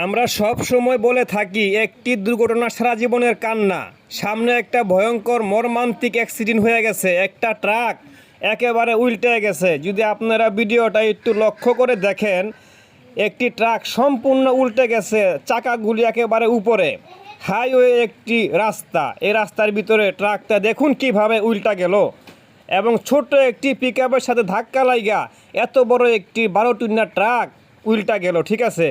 আমরা সব সময় বলে থাকি একটি দুর্ঘটনা সারা জীবনের কান্না। সামনে একটা ভয়ঙ্কর মর্মান্তিক অ্যাক্সিডেন্ট হয়ে গেছে, একটা ট্রাক একেবারে উল্টে গেছে। যদি আপনারা ভিডিওটা একটু লক্ষ্য করে দেখেন, একটি ট্রাক সম্পূর্ণ উল্টে গেছে, চাকাগুলি একেবারে উপরে। হাইওয়ে একটি রাস্তা, এই রাস্তার ভিতরে ট্রাকটা দেখুন কিভাবে উল্টা গেল এবং ছোট্ট একটি পিকআপের সাথে ধাক্কা লাগা এত বড় একটি 12 টনের ট্রাক উল্টা গেল। ঠিক আছে,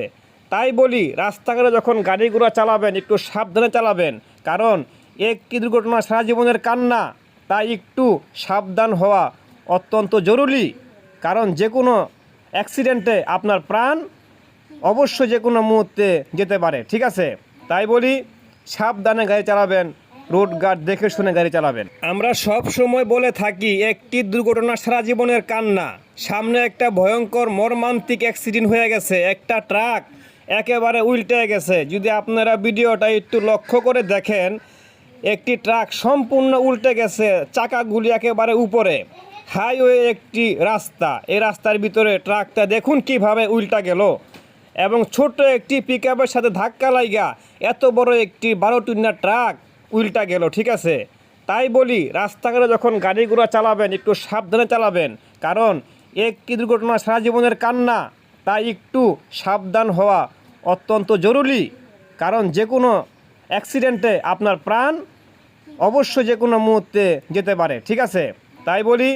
তাই বলি রাস্তাঘাটে যখন গাড়ি ঘোড়া চালাবেন একটু সাবধানে চালাবেন, কারণ একটি দুর্ঘটনা সারা জীবনের কান্না। তাই একটু সাবধান হওয়া অত্যন্ত জরুরি, কারণ যে কোনো অ্যাক্সিডেন্টে আপনার প্রাণ অবশ্যই যে কোনো মুহূর্তে যেতে পারে। ঠিক আছে, তাই বলি সাবধানে গাড়ি চালাবেন, রোড গার্ড দেখে শুনে গাড়ি চালাবেন। আমরা সব সময় বলে থাকি একটি দুর্ঘটনা সারা জীবনের কান্না। সামনে একটা ভয়ঙ্কর মর্মান্তিক অ্যাক্সিডেন্ট হয়ে গেছে, একটা ট্রাক একেবারে উল্টে গেছে। যদি আপনারা ভিডিওটা একটু লক্ষ্য করে দেখেন, একটি ট্রাক সম্পূর্ণ উল্টে গেছে, চাকাগুলি একেবারে উপরে। হাইওয়ে একটি রাস্তা, এই রাস্তার ভিতরে ট্রাকটা দেখুন কিভাবে উল্টা গেল এবং ছোট্ট একটি পিকআপের সাথে ধাক্কা লাগা এত বড় একটি 12 টনের ট্রাক উল্টা গেল। ঠিক আছে, তাই বলি রাস্তাঘাটে যখন গাড়ি ঘোড়া চালাবেন একটু সাবধানে চালাবেন, কারণ একটি দুর্ঘটনা সারা জীবনের কান্না। তাই একটু সাবধান হওয়া অত্যন্ত জরুরি, কারণ যে কোনো অ্যাক্সিডেন্টে আপনার প্রাণ অবশ্যই যে কোনো মুহূর্তে যেতে পারে। ঠিক আছে, তাই বলি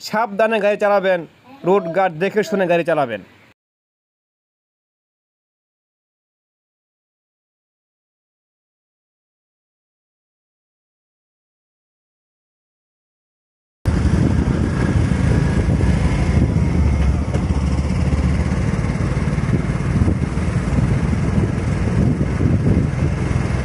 সাবধানে গাড়ি চালাবেন, রোড গার্ড দেখে শুনে গাড়ি চালাবেন।